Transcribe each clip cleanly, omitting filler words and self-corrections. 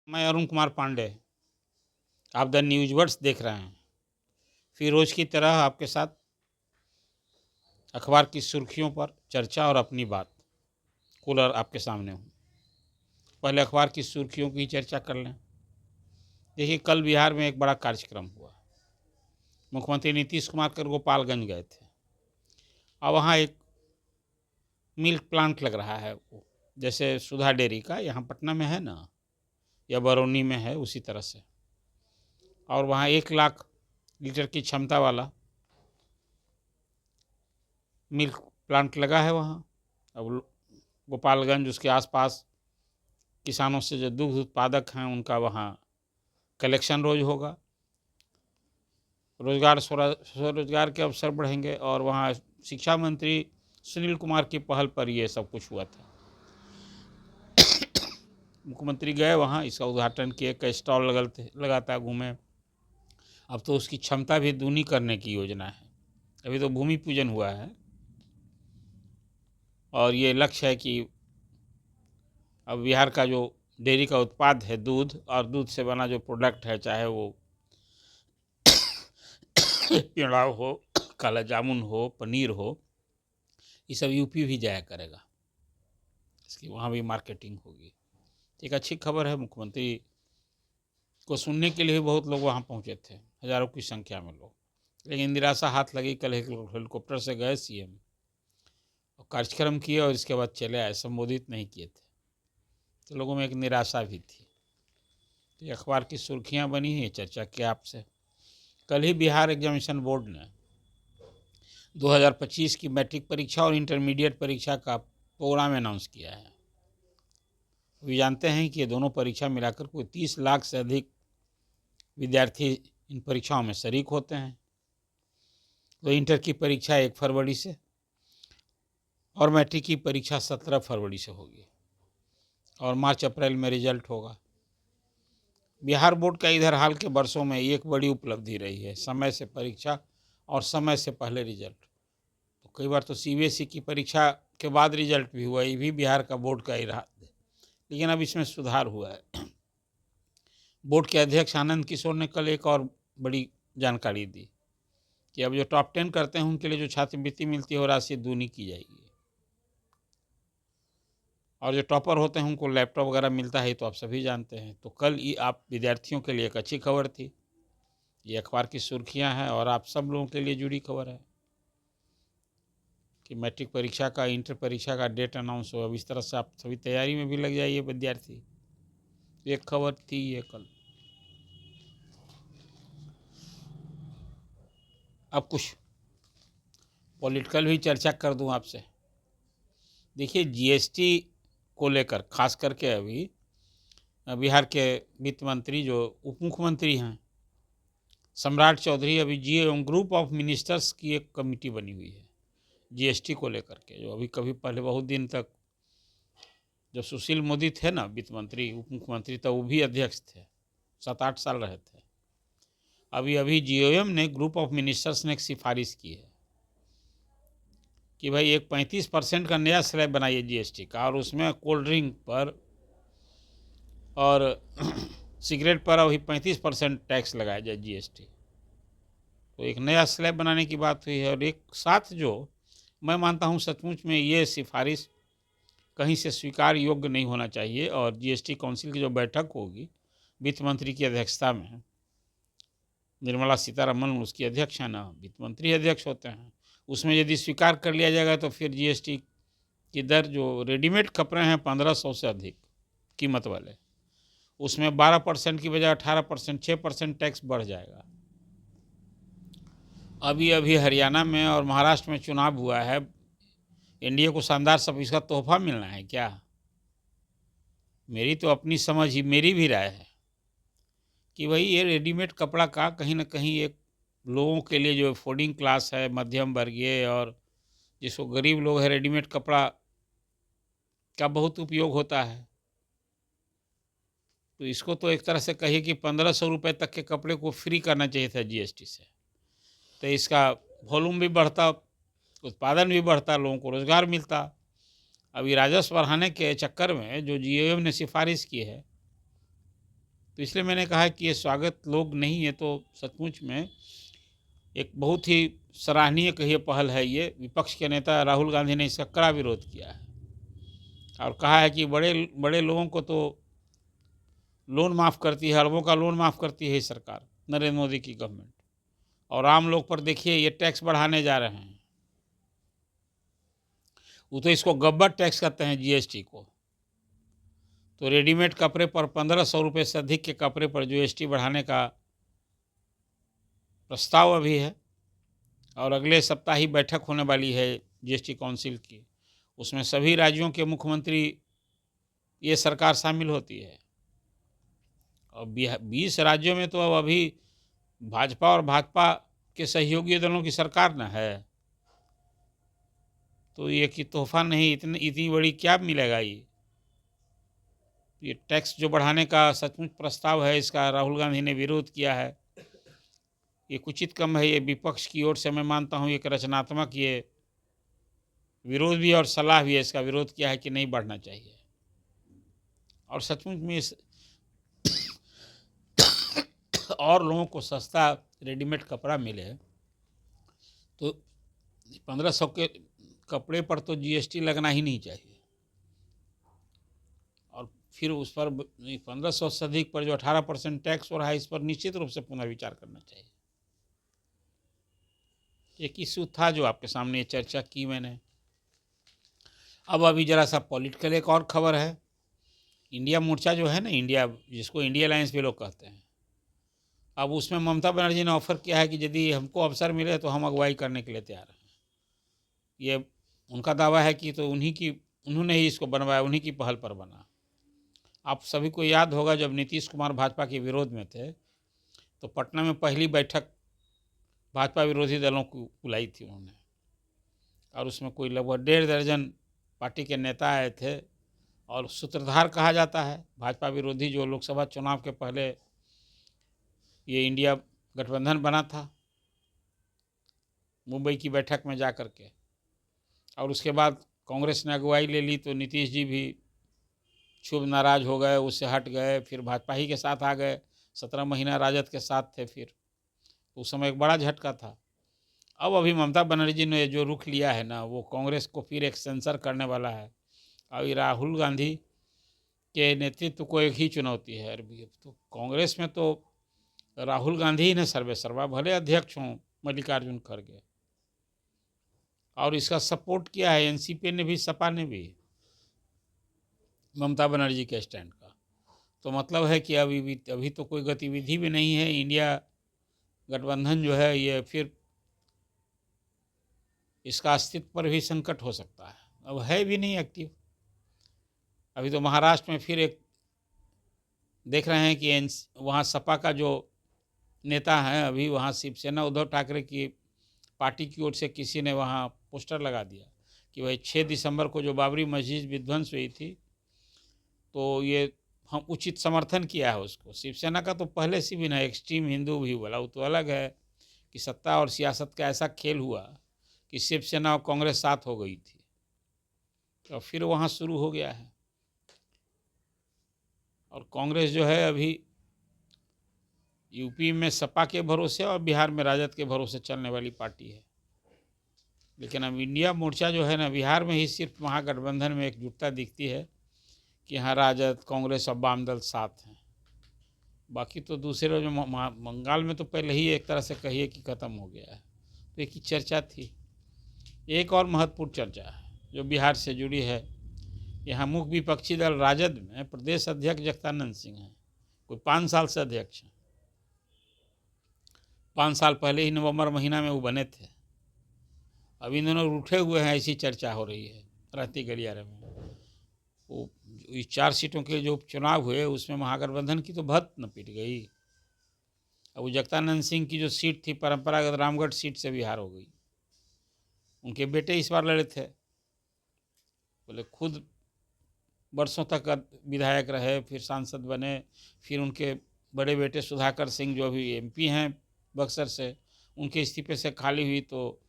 मैं अरुण कुमार पांडे। आप the news words देख रहे हैं। फिर रोज की तरह आपके साथ अखबार की सुर्खियों पर चर्चा और अपनी बात कूलर आपके सामने हूँ। पहले अखबार की सुर्खियों की चर्चा कर लें। देखिए, कल बिहार में एक बड़ा कार्यक्रम हुआ। मुख्यमंत्री नीतीश कुमार कर गोपालगंज गए थे और वहाँ एक मिल्क प्लांट लग रहा है, वो जैसे सुधा डेयरी का यहाँ पटना में है ना, या बरौनी में है, उसी तरह से। और वहाँ 1 लाख लीटर की क्षमता वाला मिल्क प्लांट लगा है वहाँ। अब गोपालगंज उसके आसपास किसानों से जो दुग्ध उत्पादक हैं उनका वहाँ कलेक्शन रोज होगा, स्वरोजगार के अवसर बढ़ेंगे। और वहाँ शिक्षा मंत्री सुनील कुमार की पहल पर ये सब कुछ हुआ था। मुख्यमंत्री गए वहाँ, इसका उद्घाटन किए, कई स्टॉल लगातार घूमे। अब तो उसकी क्षमता भी दूनी करने की योजना है। अभी तो भूमि पूजन हुआ है और ये लक्ष्य है कि अब बिहार का जो डेयरी का उत्पाद है, दूध और दूध से बना जो प्रोडक्ट है, चाहे वो पेड़ा हो, काला जामुन हो, पनीर हो, ये सब यूपी भी जाया करेगा। इसकी वहाँ भी मार्केटिंग होगी। एक अच्छी खबर है। मुख्यमंत्री को सुनने के लिए बहुत लोग वहाँ पहुँचे थे, हजारों की संख्या में लोग। लेकिन निराशा हाथ लगी। कल हेलीकॉप्टर से गए सीएम और कार्यक्रम किए और इसके बाद चले आए, संबोधित नहीं किए थे। तो लोगों में एक निराशा भी थी। तो ये अखबार की सुर्खियाँ बनी हैं, चर्चा किया आपसे। कल ही बिहार एग्जामिनेशन बोर्ड ने 2025 की मैट्रिक परीक्षा और इंटरमीडिएट परीक्षा का प्रोग्राम अनाउंस किया है। वे जानते हैं कि ये दोनों परीक्षा मिलाकर कोई 30 लाख से अधिक विद्यार्थी इन परीक्षाओं में शरीक होते हैं। तो इंटर की परीक्षा 1 फरवरी से और मैट्रिक की परीक्षा 17 फरवरी से होगी और मार्च अप्रैल में रिजल्ट होगा। बिहार बोर्ड का इधर हाल के वर्षों में एक बड़ी उपलब्धि रही है, समय से परीक्षा और समय से पहले रिजल्ट। तो कई बार तो सीबीएसई की परीक्षा के बाद रिजल्ट भी हुआ, ये भी बिहार का बोर्ड का ही रहा। लेकिन अब इसमें सुधार हुआ है। बोर्ड के अध्यक्ष आनंद किशोर ने कल एक और बड़ी जानकारी दी कि अब जो टॉप 10 करते हैं उनके लिए जो छात्रवृत्ति मिलती है वो राशि दूनी की जाएगी। और जो टॉपर होते हैं उनको लैपटॉप वगैरह मिलता है, तो आप सभी जानते हैं। तो कल ये आप विद्यार्थियों के लिए एक अच्छी खबर थी। ये अखबार की सुर्खियां हैं और आप सब लोगों के लिए जुड़ी खबर है कि मैट्रिक परीक्षा का, इंटर परीक्षा का डेट अनाउंस हो। अब इस तरह से आप सभी तैयारी में भी लग जाइए विद्यार्थी। एक खबर थी ये कल। अब कुछ पॉलिटिकल भी चर्चा कर दूं आपसे। देखिए, जीएसटी को लेकर खास करके अभी बिहार के वित्त मंत्री जो उप मुख्यमंत्री हैं सम्राट चौधरी, अभी ग्रुप ऑफ मिनिस्टर्स की एक कमेटी बनी हुई है जीएसटी को लेकर के। जो अभी कभी पहले बहुत दिन तक जब सुशील मोदी थे ना वित्त मंत्री, उप मुख्यमंत्री, तब वो भी अध्यक्ष थे, 7-8 साल रहे थे। अभी जीओएम ने, ग्रुप ऑफ मिनिस्टर्स ने एक सिफारिश की है कि भाई एक 35% का नया स्लैब बनाइए जीएसटी का, और उसमें कोल्ड ड्रिंक पर और सिगरेट पर अभी 35% टैक्स लगाया जाए जीएसटी। तो एक नया स्लैब बनाने की बात हुई है। और एक साथ जो मैं मानता हूँ सचमुच में ये सिफारिश कहीं से स्वीकार योग्य नहीं होना चाहिए। और जीएसटी काउंसिल की जो बैठक होगी वित्त मंत्री की अध्यक्षता में, निर्मला सीतारमन उसकी अध्यक्ष है ना, वित्त मंत्री अध्यक्ष होते हैं, उसमें यदि स्वीकार कर लिया जाएगा तो फिर जीएसटी की दर, जो रेडीमेड कपड़े हैं 1500 से अधिक कीमत वाले, उसमें 12% की बजाय 18%, 6% टैक्स बढ़ जाएगा। अभी हरियाणा में और महाराष्ट्र में चुनाव हुआ है। एनडीए को शानदार सब इसका तोहफा मिलना है क्या? मेरी तो अपनी समझ ही, मेरी भी राय है कि भाई ये रेडीमेड कपड़ा का कहीं ना कहीं एक लोगों के लिए, जो अफोर्डिंग क्लास है, मध्यम वर्गीय और जिसको गरीब लोग है, रेडीमेड कपड़ा का बहुत उपयोग होता है। तो इसको तो एक तरह से कहिए कि 1500 रुपये तक के कपड़े को फ्री करना चाहिए था जीएसटी से। तो इसका वॉल्यूम भी बढ़ता, उत्पादन भी बढ़ता, लोगों को रोज़गार मिलता। अभी राजस्व बढ़ाने के चक्कर में जो जीओएम ने सिफारिश की है तो इसलिए मैंने कहा कि ये स्वागत लोग नहीं है, तो सचमुच में एक बहुत ही सराहनीय कहिए पहल है ये। विपक्ष के नेता राहुल गांधी ने इसका कड़ा विरोध किया है और कहा है कि बड़े बड़े लोगों को तो लोन माफ़ करती है, अरबों का लोन माफ़ करती है सरकार, नरेंद्र मोदी की गवर्नमेंट, और आम लोग पर देखिए ये टैक्स बढ़ाने जा रहे हैं। वो तो इसको गब्बर टैक्स कहते हैं, जीएसटी को। तो रेडीमेड कपड़े पर 1500 रुपये से अधिक के कपड़े पर जीएसटी बढ़ाने का प्रस्ताव अभी है और अगले सप्ताह ही बैठक होने वाली है जीएसटी काउंसिल की। उसमें सभी राज्यों के मुख्यमंत्री, ये सरकार शामिल होती है और 20 राज्यों में तो अब अभी भाजपा और भाजपा के सहयोगी दलों की सरकार न है। तो ये कि तोहफा नहीं, इतनी बड़ी क्या मिलेगा। ये टैक्स जो बढ़ाने का सचमुच प्रस्ताव है, इसका राहुल गांधी ने विरोध किया है। ये कुचित कम है। ये विपक्ष की ओर से मैं मानता हूँ एक रचनात्मक ये विरोध भी और सलाह भी है। इसका विरोध किया है कि नहीं बढ़ना चाहिए। और सचमुच में इस और लोगों को सस्ता रेडीमेड कपड़ा मिले तो 1500 के कपड़े पर तो जीएसटी लगना ही नहीं चाहिए, और फिर उस पर 1500 से अधिक पर जो 18% टैक्स हो रहा है, इस पर निश्चित रूप से पुनर्विचार करना चाहिए। एक इशू था जो आपके सामने चर्चा की मैंने। अब अभी जरा सा पॉलिटिकल एक और खबर है। इंडिया मोर्चा जो है ना, इंडिया, जिसको इंडिया अलायंस भी लोग कहते हैं, अब उसमें ममता बनर्जी ने ऑफर किया है कि यदि हमको अवसर मिले तो हम अगुवाई करने के लिए तैयार हैं। ये उनका दावा है कि तो उन्होंने ही इसको बनवाया, उन्हीं की पहल पर बना। आप सभी को याद होगा जब नीतीश कुमार भाजपा के विरोध में थे तो पटना में पहली बैठक भाजपा विरोधी दलों को बुलाई थी उन्होंने, और उसमें कोई लगभग 1.5 दर्जन पार्टी के नेता आए थे। और सूत्रधार कहा जाता है भाजपा विरोधी, जो लोकसभा चुनाव के पहले ये इंडिया गठबंधन बना था मुंबई की बैठक में जा कर के, और उसके बाद कांग्रेस ने अगुवाई ले ली तो नीतीश जी भी शुभ नाराज हो गए, उससे हट गए, फिर भाजपा ही के साथ आ गए। 17 महीना राजद के साथ थे। फिर उस समय एक बड़ा झटका था। अब अभी ममता बनर्जी ने जो रुख लिया है ना, वो कांग्रेस को फिर एक सेंसर करने वाला है। अभी राहुल गांधी के नेतृत्व को एक ही चुनौती है। अभी तो कांग्रेस में तो राहुल गांधी ही ने सर्वे सर्वा, भले अध्यक्ष हों मल्लिकार्जुन खड़गे, और इसका सपोर्ट किया है एनसीपी ने भी, सपा ने भी, ममता बनर्जी के स्टैंड का। तो मतलब है कि अभी तो कोई गतिविधि भी नहीं है। इंडिया गठबंधन जो है ये फिर इसका अस्तित्व पर भी संकट हो सकता है। अब है भी नहीं एक्टिव। अभी तो महाराष्ट्र में फिर एक देख रहे हैं कि वहाँ सपा का जो नेता है, अभी वहाँ शिवसेना उद्धव ठाकरे की पार्टी की ओर से किसी ने वहाँ पोस्टर लगा दिया कि भाई 6 दिसंबर को जो बाबरी मस्जिद विध्वंस हुई थी, तो ये हम उचित समर्थन किया है उसको। शिवसेना का तो पहले से भी ना एक्सट्रीम हिंदू भी बोला, वो तो अलग है कि सत्ता और सियासत का ऐसा खेल हुआ कि शिवसेना और कांग्रेस साथ हो गई थी, तो फिर वहाँ शुरू हो गया है। और कांग्रेस जो है अभी यूपी में सपा के भरोसे और बिहार में राजद के भरोसे चलने वाली पार्टी है। लेकिन अब इंडिया मोर्चा जो है ना, बिहार में ही सिर्फ महागठबंधन में एकजुटता दिखती है कि हाँ राजद, कांग्रेस और वाम दल साथ हैं। बाकी तो दूसरे जो बंगाल में तो पहले ही एक तरह से कहिए कि ख़त्म हो गया है। तो एक ही चर्चा थी। एक और महत्वपूर्ण चर्चा है जो बिहार से जुड़ी है। यहाँ मुख्य विपक्षी दल राजद में प्रदेश अध्यक्ष जगदानंद सिंह हैं, कोई 5 साल से अध्यक्ष हैं। 5 साल पहले ही नवंबर महीना में वो बने थे। अभी इन दोनों रूठे हुए हैं, ऐसी चर्चा हो रही है रहती गलियारे में। वो 4 सीटों के जो चुनाव हुए उसमें महागठबंधन की तो भत न पिट गई। अब वो जगदानंद सिंह की जो सीट थी परंपरागत रामगढ़ सीट से भी हार हो गई। उनके बेटे इस बार लड़े थे, बोले खुद वर्षों तक विधायक रहे, फिर सांसद बने, फिर उनके बड़े बेटे सुधाकर सिंह जो अभी एमपी हैं बक्सर से, उनके इस्तीफे से खाली हुई तो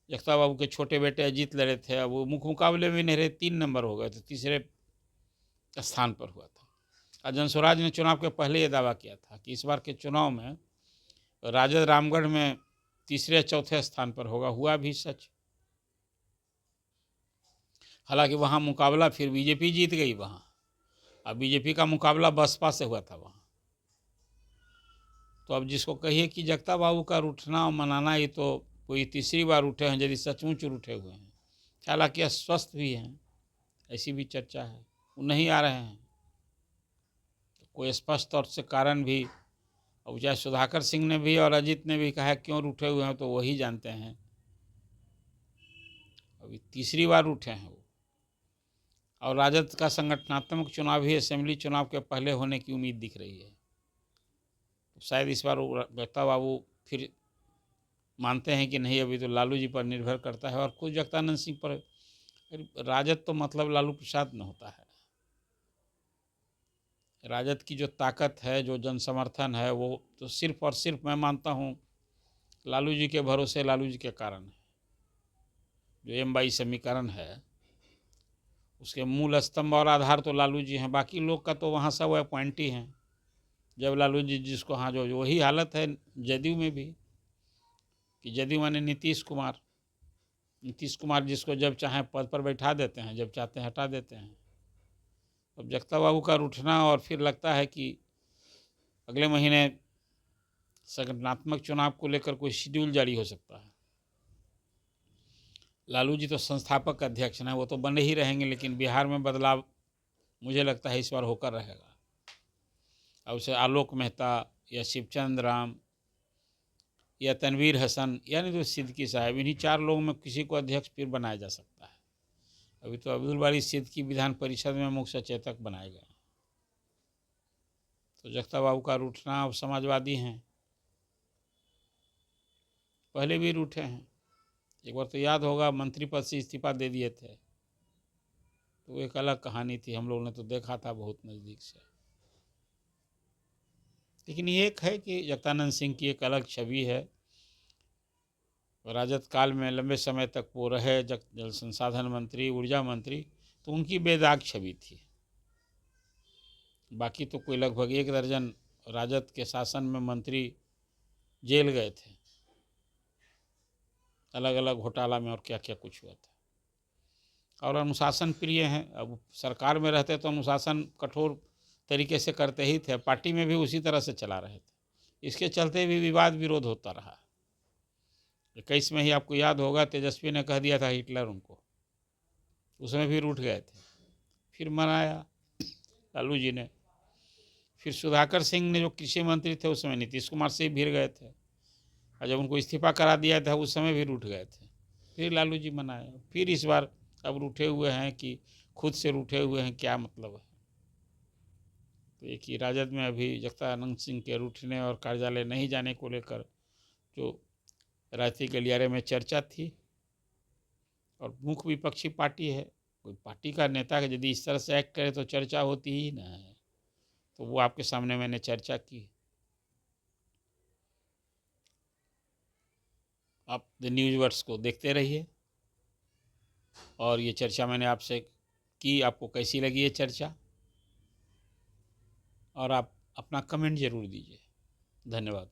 जगता बाबू के छोटे बेटे अजीत लड़े थे। अब वो मुख्य मुकाबले में नहीं रहे, 3 नंबर हो गए थे, तीसरे स्थान पर हुआ था। अजय स्वराज ने चुनाव के पहले ये दावा किया था कि इस बार के चुनाव में राजद रामगढ़ में तीसरे चौथे स्थान पर होगा। हुआ भी सच। हालांकि वहाँ मुकाबला फिर बीजेपी जीत गई वहाँ। अब बीजेपी का मुकाबला बसपा से हुआ था वहाँ। तो अब जिसको कहिए कि जगता बाबू का रूठना और मनाना, ये तो कोई तीसरी बार उठे हैं यदि सचमुच उठे हुए हैं। हालांकि अस्वस्थ भी हैं, ऐसी भी चर्चा है, वो नहीं आ रहे हैं। तो कोई स्पष्ट तौर से कारण भी, अब चाहे सुधाकर सिंह ने भी और अजीत ने भी कहा क्यों रूठे हुए हैं, तो वही जानते हैं। अभी तीसरी बार उठे हैं वो। और राजद का संगठनात्मक चुनाव ही असेंबली चुनाव के पहले होने की उम्मीद दिख रही है। तो शायद इस बार जगता बाबू फिर मानते हैं कि नहीं, अभी तो लालू जी पर निर्भर करता है। और खुद जगदानंद सिंह पर राजद तो मतलब लालू प्रसाद न होता है। राजद की जो ताकत है, जो जन समर्थन है, वो तो सिर्फ और सिर्फ मैं मानता हूँ लालू जी के भरोसे, लालू जी के कारण है। जो M/2 समीकरण है उसके मूल स्तंभ और आधार तो लालू जी हैं। बाकी लोग का तो वहाँ सब अपॉइंटी हैं। जब लालू जी जिसको, हाँ, जो वही हालत है जदयू में भी, कि जदयू माने नीतीश कुमार जिसको जब चाहें पद पर बैठा देते हैं, जब चाहते हैं हटा देते हैं। अब जगता बाबू का रूठना, और फिर लगता है कि अगले महीने संगठनात्मक चुनाव को लेकर कोई शेड्यूल जारी हो सकता है। लालू जी तो संस्थापक अध्यक्ष हैं, वो तो बने ही रहेंगे, लेकिन बिहार में बदलाव मुझे लगता है इस बार होकर रहेगा। अब उसे आलोक मेहता या शिवचंद्र राम या तनवीर हसन, यानी तो सिद्दीकी साहब, इन्हीं 4 लोगों में किसी को अध्यक्ष फिर बनाया जा सकता है। अभी तो अब्दुल बारी सिद्दीकी विधान परिषद में मुख्य सचेतक बनाए गए। तो जगता बाबू का रूठना, अब समाजवादी हैं, पहले भी रूठे हैं। एक बार तो याद होगा मंत्री पद से इस्तीफा दे दिए थे, तो एक अलग कहानी थी, हम लोगों ने तो देखा था बहुत नज़दीक से। लेकिन ये एक है कि जगदानंद सिंह की एक अलग छवि है। राजद काल में लंबे समय तक वो रहे जल संसाधन मंत्री, ऊर्जा मंत्री, तो उनकी बेदाग छवि थी। बाकी तो कोई लगभग 1 दर्जन राजद के शासन में मंत्री जेल गए थे, अलग अलग घोटाला में, और क्या क्या कुछ हुआ था। और अनुशासन प्रिय हैं। अब सरकार में रहते तो अनुशासन कठोर तरीके से करते ही थे, पार्टी में भी उसी तरह से चला रहे थे। इसके चलते भी विवाद विरोध होता रहा। 21 में ही आपको याद होगा तेजस्वी ने कह दिया था हिटलर उनको, उसमें भी रूठ गए थे। फिर मनाया लालू जी ने। फिर सुधाकर सिंह ने जो कृषि मंत्री थे उस समय नीतीश कुमार से भी भिड़ गए थे, और जब उनको इस्तीफा करा दिया था उस समय भी रूठ गए थे। फिर लालू जी मनाया। फिर इस बार अब रूठे हुए हैं कि खुद से रूठे हुए हैं, क्या मतलब है। तो एक ही राजद में अभी जगदानंद सिंह के रूठने और कार्यालय नहीं जाने को लेकर जो राजनीतिक गलियारे में चर्चा थी, और मुख्य विपक्षी पार्टी है, कोई पार्टी का नेता यदि इस तरह से एक्ट करे तो चर्चा होती ही ना है। तो वो आपके सामने मैंने चर्चा की। आप द न्यूज़ वर्ड्स को देखते रहिए, और ये चर्चा मैंने आपसे की, आपको कैसी लगी ये चर्चा, और आप अपना कमेंट ज़रूर दीजिए। धन्यवाद।